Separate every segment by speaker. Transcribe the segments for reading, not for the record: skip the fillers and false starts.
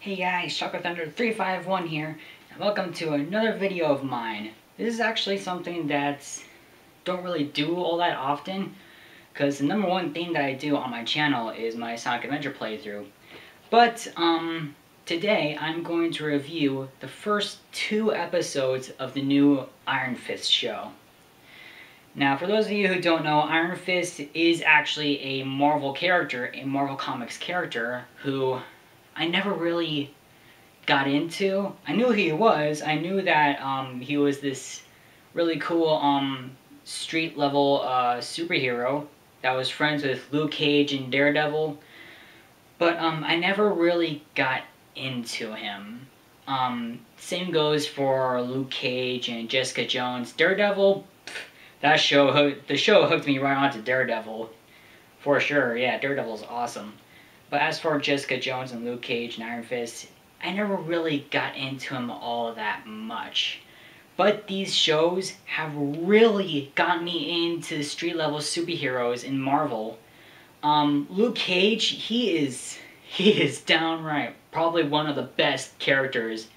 Speaker 1: Hey guys, Chakra Thunder 351 here, and welcome to another video of mine. This is actually something that don't really do all that often, because the number one thing that I do on my channel is my Sonic Adventure playthrough. But, today I'm going to review the first 2 episodes of the new Iron Fist show. Now, for those of you who don't know, Iron Fist is actually a Marvel character, a Marvel Comics character, who I never really got into. I knew who he was. I knew that he was this really cool street level superhero that was friends with Luke Cage and Daredevil. But I never really got into him. Same goes for Luke Cage and Jessica Jones. Daredevil, the show hooked me right onto Daredevil. For sure, yeah, Daredevil's awesome. But as for Jessica Jones and Luke Cage and Iron Fist, I never really got into him all that much. But these shows have really got me into street level superheroes in Marvel. Luke Cage, he is downright probably one of the best characters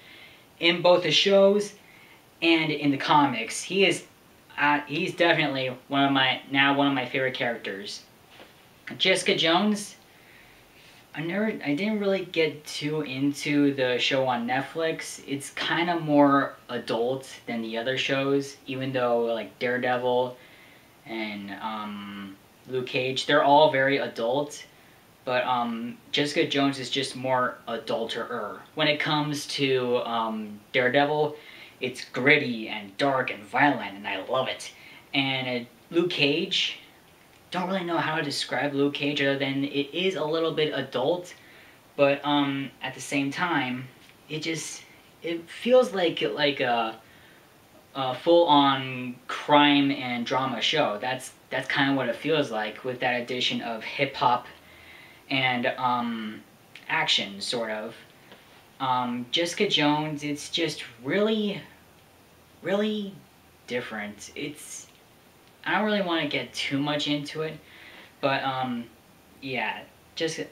Speaker 1: in both the shows and in the comics. He's definitely one of my favorite characters. Jessica Jones, I didn't really get too into the show on Netflix. It's kind of more adult than the other shows, even though like Daredevil and Luke Cage, they're all very adult. But Jessica Jones is just more adulter. When it comes to Daredevil, it's gritty and dark and violent, and I love it. And Luke Cage, don't really know how to describe Luke Cage other than it is a little bit adult, but at the same time, it feels like a full-on crime and drama show. That's kind of what it feels like, with that addition of hip hop and action, sort of. Jessica Jones, it's just really different. I don't really want to get too much into it, but yeah,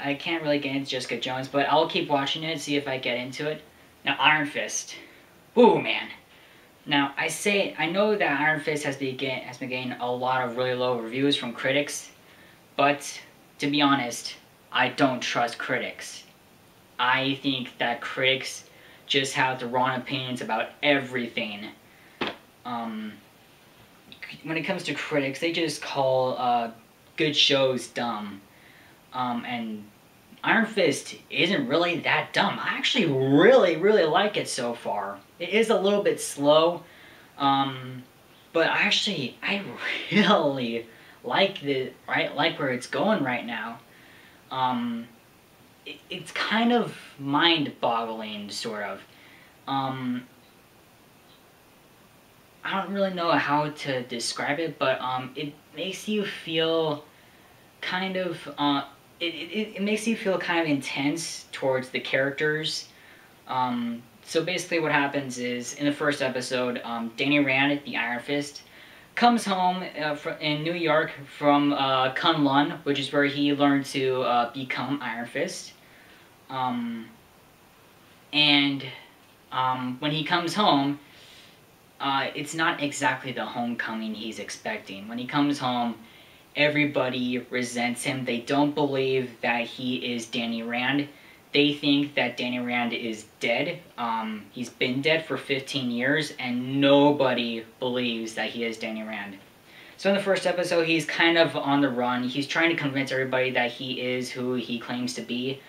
Speaker 1: I can't really get into Jessica Jones, but I'll keep watching it, see if I get into it. Now, Iron Fist. Ooh, man. Now, I know that Iron Fist has been getting a lot of really low reviews from critics, but to be honest, I don't trust critics. I think that critics just have the wrong opinions about everything. When it comes to critics, they just call good shows dumb. And Iron Fist isn't really that dumb. I actually really like it so far. It is a little bit slow, but I really like where it's going right now. It's kind of mind-boggling, sort of. I don't really know how to describe it, but it makes you feel kind of it makes you feel kind of intense towards the characters. So basically, what happens is in the first episode, Danny Rand, the Iron Fist, comes home in New York from Kunlun, which is where he learned to become Iron Fist. And when he comes home, it's not exactly the homecoming he's expecting. When he comes home, everybody resents him. They don't believe that he is Danny Rand. They think that Danny Rand is dead. He's been dead for 15 years, and nobody believes that he is Danny Rand. So in the first episode, he's kind of on the run. He's trying to convince everybody that he is who he claims to be,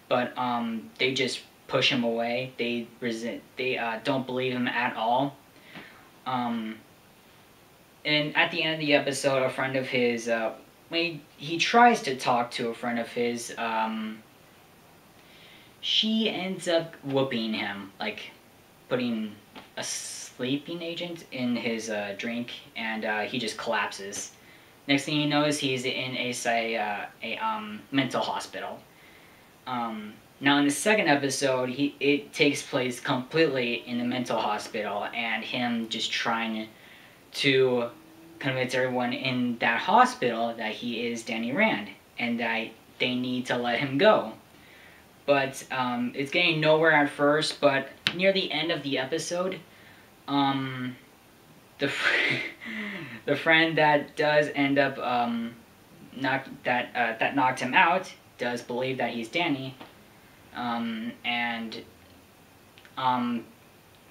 Speaker 1: but they just push him away. They don't believe him at all. And at the end of the episode, a friend of his, when he tries to talk to a friend of his, she ends up whooping him, like putting a sleeping agent in his drink, and he just collapses. Next thing he knows, he's in a mental hospital. Now in the second episode, it takes place completely in the mental hospital, and him just trying to convince everyone in that hospital that he is Danny Rand, and that they need to let him go. but it's getting nowhere at first. But near the end of the episode, but near the end of the episode, the the friend that does end up that knocked him out does believe that he's Danny, and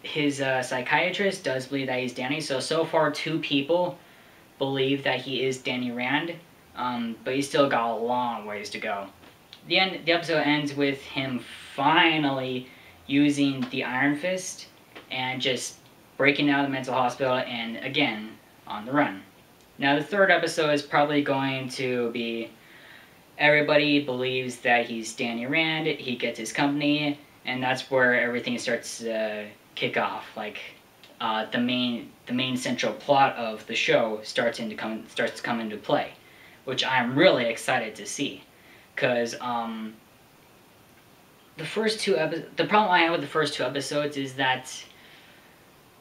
Speaker 1: his psychiatrist does believe that he's Danny. So far, 2 people believe that he is Danny Rand, but he's still got a long ways to go. The episode ends with him finally using the Iron Fist and just breaking out of the mental hospital and again on the run. Now the 3rd episode is probably going to be everybody believes that he's Danny Rand, he gets his company, and that's where everything starts to kick off. Like the main central plot of the show starts to come into play, which I'm really excited to see. Because the problem I have with the first 2 episodes is that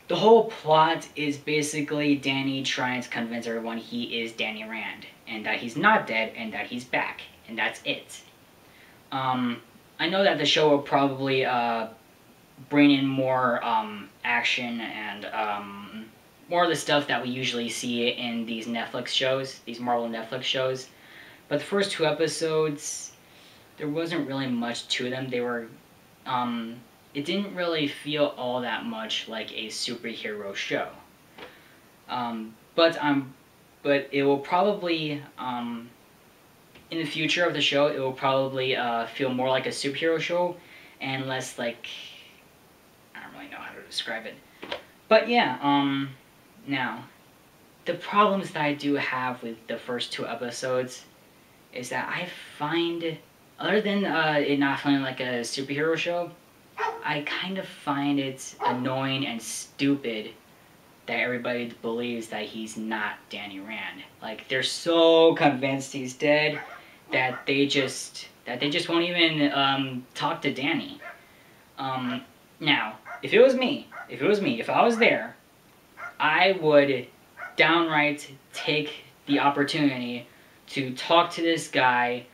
Speaker 1: the whole plot is basically Danny trying to convince everyone he is Danny Rand, and that he's not dead, and that he's back, and that's it. I know that the show will probably bring in more action and more of the stuff that we usually see in these Netflix shows, these Marvel Netflix shows. But the first 2 episodes, there wasn't really much to them. They were, it didn't really feel all that much like a superhero show. But it will probably, in the future of the show, it will probably feel more like a superhero show and less like, I don't really know how to describe it. But yeah, now, the problems that I do have with the first 2 episodes is that I find, other than it not feeling like a superhero show, I kind of find it annoying and stupid that everybody believes that he's not Danny Rand. Like, they're so convinced he's dead that they just won't even talk to Danny. Now, if it was me, if I was there, I would downright take the opportunity to talk to this guy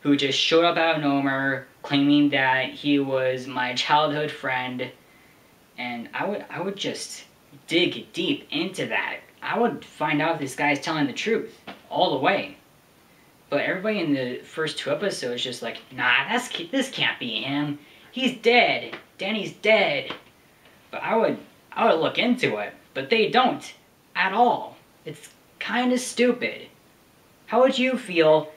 Speaker 1: who just showed up out of nowhere claiming that he was my childhood friend, and I would just dig deep into that. I would find out if this guy's telling the truth all the way. But everybody in the first 2 episodes is just like, nah, this can't be him. He's dead. Danny's dead. But I would look into it, but they don't at all. It's kind of stupid. How would you feel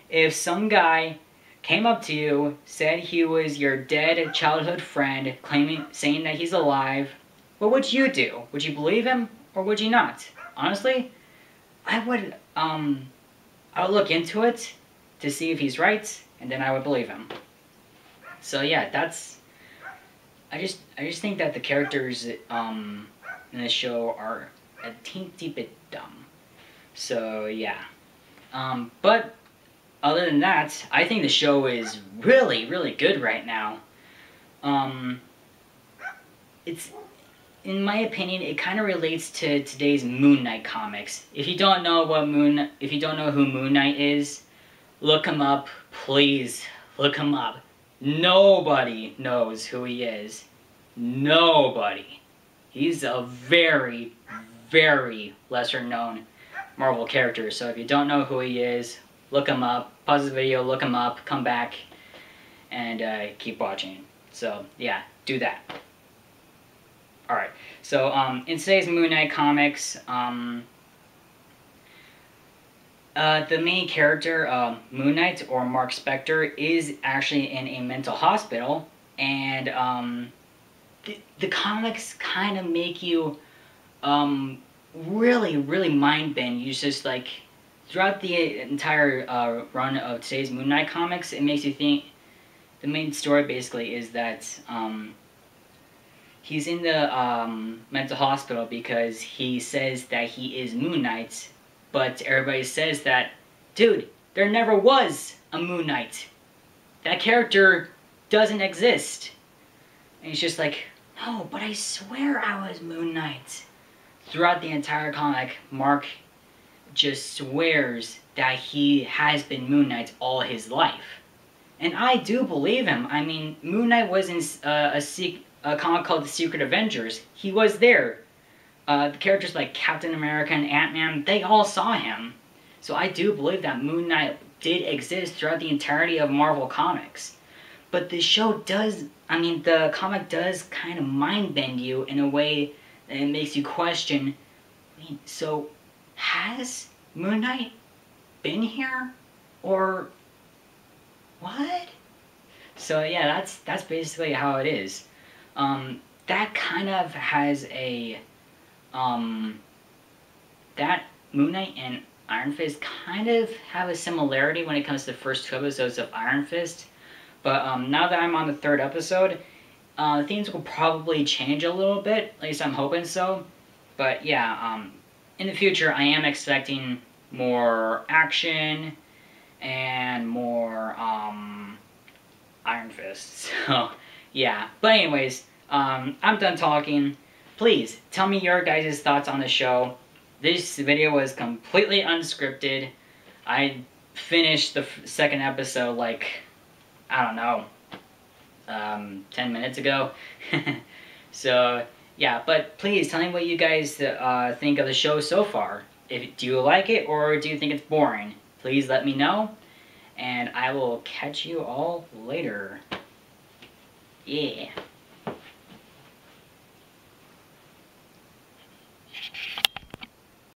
Speaker 1: if some guy came up to you, said he was your dead childhood friend, saying that he's alive? What would you do? Would you believe him or would you not? Honestly, I would look into it to see if he's right, and then I would believe him. So yeah, I just think that the characters in this show are a teensy bit dumb. So yeah. But other than that, I think the show is really, really good right now. It's, in my opinion, it kind of relates to today's Moon Knight comics. If you don't know who Moon Knight is, look him up, please. Look him up. Nobody knows who he is. Nobody. He's a very, very lesser known Marvel character. So if you don't know who he is, look him up. Pause the video, look him up, come back, and keep watching. So yeah, do that. Alright, so in today's Moon Knight comics, the main character, Moon Knight, or Mark Spector, is actually in a mental hospital, and the comics kind of make you really, really mind-bend. You just, like, throughout the entire run of today's Moon Knight comics, it makes you think. The main story basically is that he's in the mental hospital because he says that he is Moon Knight, but everybody says that, dude, there never was a Moon Knight. That character doesn't exist. And he's just like, no, but I swear I was Moon Knight. Throughout the entire comic, Mark just swears that he has been Moon Knight all his life. And I do believe him. I mean, Moon Knight was in a comic called The Secret Avengers. He was there. The characters like Captain America and Ant-Man, they all saw him. So I do believe that Moon Knight did exist throughout the entirety of Marvel Comics. But the show does, I mean, the comic does kind of mind-bend you in a way that it makes you question, I mean, so has Moon Knight been here? Or what? So yeah, that's basically how it is. That kind of has a that Moon Knight and Iron Fist kind of have a similarity when it comes to the first 2 episodes of Iron Fist. But now that I'm on the 3rd episode, things will probably change a little bit. At least I'm hoping so. But yeah, in the future I am expecting more action and more Iron Fist. So yeah. But anyways, I'm done talking. Please tell me your guys' thoughts on the show. This video was completely unscripted. I finished the 2nd episode like, I don't know, 10 minutes ago. So yeah, but please tell me what you guys think of the show so far. Do you like it or do you think it's boring? Please let me know, and I will catch you all later. Yeah.